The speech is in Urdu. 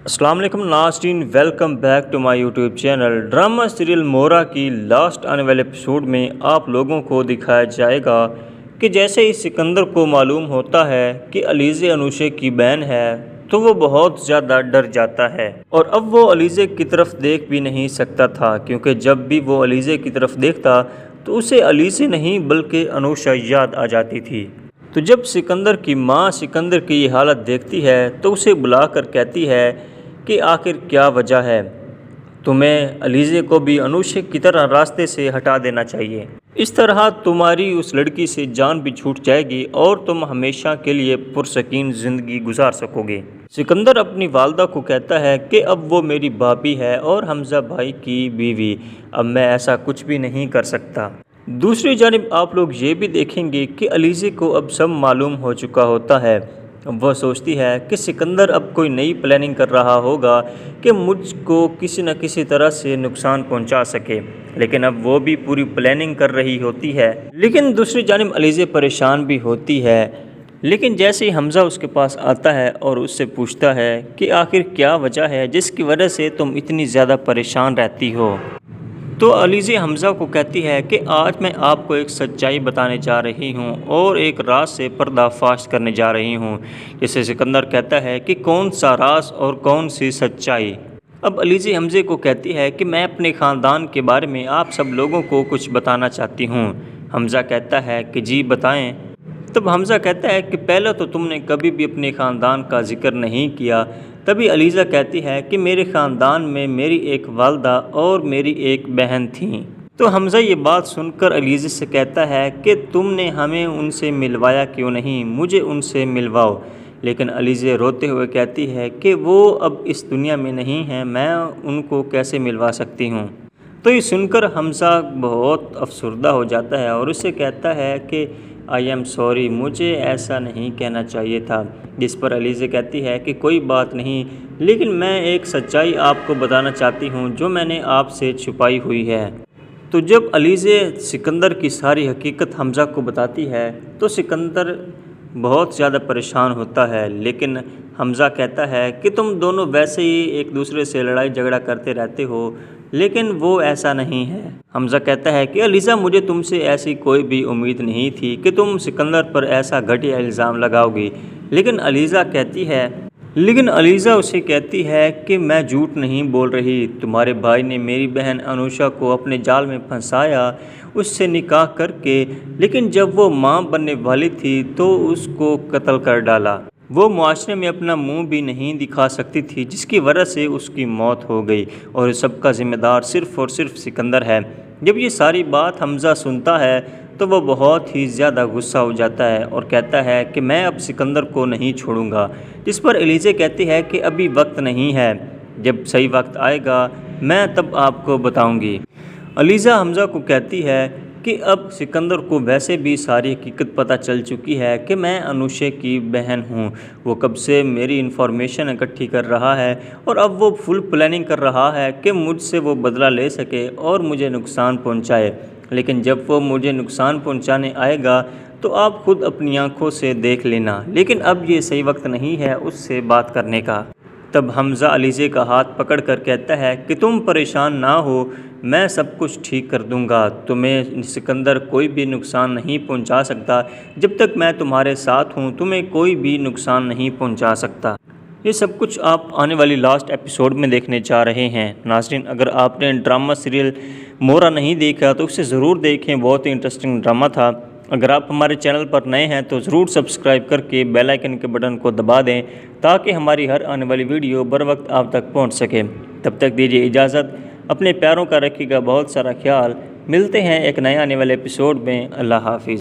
السلام علیکم ناظرین، welcome back to my YouTube channel. Drama serial مورا کی لاسٹ آنے والے ایپیسوڈ میں آپ لوگوں کو دکھایا جائے گا کہ جیسے ہی سکندر کو معلوم ہوتا ہے کہ علیزہ انوشے کی بہن ہے تو وہ بہت زیادہ ڈر جاتا ہے، اور اب وہ علیزہ کی طرف دیکھ بھی نہیں سکتا تھا، کیونکہ جب بھی وہ علیزہ کی طرف دیکھتا تو اسے علیزہ نہیں بلکہ انوشا یاد آ جاتی تھی۔ تو جب سکندر کی ماں سکندر کی یہ حالت دیکھتی ہے تو اسے بلا کر کہتی ہے کہ آخر کیا وجہ ہے، تمہیں علیزہ کو بھی انوشے کی طرح راستے سے ہٹا دینا چاہیے، اس طرح تمہاری اس لڑکی سے جان بھی چھوٹ جائے گی اور تم ہمیشہ کے لیے پرسکین زندگی گزار سکو گے۔ سکندر اپنی والدہ کو کہتا ہے کہ اب وہ میری بھابھی ہے اور حمزہ بھائی کی بیوی، اب میں ایسا کچھ بھی نہیں کر سکتا۔ دوسری جانب آپ لوگ یہ بھی دیکھیں گے کہ علیزہ کو اب سب معلوم ہو چکا ہوتا ہے۔ وہ سوچتی ہے کہ سکندر اب کوئی نئی پلاننگ کر رہا ہوگا کہ مجھ کو کسی نہ کسی طرح سے نقصان پہنچا سکے، لیکن اب وہ بھی پوری پلاننگ کر رہی ہوتی ہے۔ لیکن دوسری جانب علیزہ پریشان بھی ہوتی ہے، لیکن جیسے ہی حمزہ اس کے پاس آتا ہے اور اس سے پوچھتا ہے کہ آخر کیا وجہ ہے جس کی وجہ سے تم اتنی زیادہ پریشان رہتی ہو، تو علیزہ حمزہ کو کہتی ہے کہ آج میں آپ کو ایک سچائی بتانے جا رہی ہوں اور ایک راز سے پردہ فاش کرنے جا رہی ہوں۔ جسے سکندر کہتا ہے کہ کون سا راز اور کون سی سچائی؟ اب علیزہ حمزہ کو کہتی ہے کہ میں اپنے خاندان کے بارے میں آپ سب لوگوں کو کچھ بتانا چاہتی ہوں۔ حمزہ کہتا ہے کہ جی بتائیں۔ تب حمزہ کہتا ہے کہ پہلے تو تم نے کبھی بھی اپنے خاندان کا ذکر نہیں کیا۔ تبھی علیزہ کہتی ہے کہ میرے خاندان میں میری ایک والدہ اور میری ایک بہن تھیں۔ تو حمزہ یہ بات سن کر علیزہ سے کہتا ہے کہ تم نے ہمیں ان سے ملوایا کیوں نہیں، مجھے ان سے ملواؤ۔ لیکن علیزہ روتے ہوئے کہتی ہے کہ وہ اب اس دنیا میں نہیں ہیں، میں ان کو کیسے ملوا سکتی ہوں۔ تو یہ سن کر حمزہ بہت افسردہ ہو جاتا ہے اور اسے کہتا ہے کہ آئی ایم سوری، مجھے ایسا نہیں کہنا چاہیے تھا۔ جس پر علیزہ کہتی ہے کہ کوئی بات نہیں، لیکن میں ایک سچائی آپ کو بتانا چاہتی ہوں جو میں نے آپ سے چھپائی ہوئی ہے۔ تو جب علیزہ سکندر کی ساری حقیقت حمزہ کو بتاتی ہے تو سکندر بہت زیادہ پریشان ہوتا ہے، لیکن حمزہ کہتا ہے کہ تم دونوں ویسے ہی ایک دوسرے سے لڑائی جھگڑا کرتے رہتے ہو، لیکن وہ ایسا نہیں ہے۔ حمزہ کہتا ہے کہ علیزہ مجھے تم سے ایسی کوئی بھی امید نہیں تھی کہ تم سکندر پر ایسا گھٹیا الزام لگاؤ گی، لیکن علیزہ اسے کہتی ہے کہ میں جھوٹ نہیں بول رہی، تمہارے بھائی نے میری بہن انوشا کو اپنے جال میں پھنسایا اس سے نکاح کر کے، لیکن جب وہ ماں بننے والی تھی تو اس کو قتل کر ڈالا۔ وہ معاشرے میں اپنا منہ بھی نہیں دکھا سکتی تھی، جس کی وجہ سے اس کی موت ہو گئی، اور اس سب کا ذمہ دار صرف اور صرف سکندر ہے۔ جب یہ ساری بات حمزہ سنتا ہے تو وہ بہت ہی زیادہ غصہ ہو جاتا ہے اور کہتا ہے کہ میں اب سکندر کو نہیں چھوڑوں گا۔ جس پر علیزہ کہتی ہے کہ ابھی وقت نہیں ہے، جب صحیح وقت آئے گا میں تب آپ کو بتاؤں گی۔ علیزہ حمزہ کو کہتی ہے کہ اب سکندر کو ویسے بھی ساری حقیقت پتہ چل چکی ہے کہ میں انوشے کی بہن ہوں، وہ کب سے میری انفارمیشن اکٹھی کر رہا ہے اور اب وہ فل پلاننگ کر رہا ہے کہ مجھ سے وہ بدلہ لے سکے اور مجھے نقصان پہنچائے، لیکن جب وہ مجھے نقصان پہنچانے آئے گا تو آپ خود اپنی آنکھوں سے دیکھ لینا، لیکن اب یہ صحیح وقت نہیں ہے اس سے بات کرنے کا۔ تب حمزہ علیزہ کا ہاتھ پکڑ کر کہتا ہے کہ تم پریشان نہ ہو، میں سب کچھ ٹھیک کر دوں گا، تمہیں سکندر کوئی بھی نقصان نہیں پہنچا سکتا، جب تک میں تمہارے ساتھ ہوں تمہیں کوئی بھی نقصان نہیں پہنچا سکتا۔ یہ سب کچھ آپ آنے والی لاسٹ ایپیسوڈ میں دیکھنے جا رہے ہیں۔ ناظرین، اگر آپ نے ڈرامہ سیریل مورا نہیں دیکھا تو اسے ضرور دیکھیں، بہت ہی انٹرسٹنگ ڈرامہ تھا۔ اگر آپ ہمارے چینل پر نئے ہیں تو ضرور سبسکرائب کر کے بیل آئیکن کے بٹن کو دبا دیں تاکہ ہماری ہر آنے والی ویڈیو بر وقت آپ تک پہنچ سکے۔ تب تک دیجیے اجازت، اپنے پیاروں کا رکھیے گا بہت سارا خیال، ملتے ہیں ایک نئے آنے والے ایپیسوڈ میں۔ اللہ حافظ۔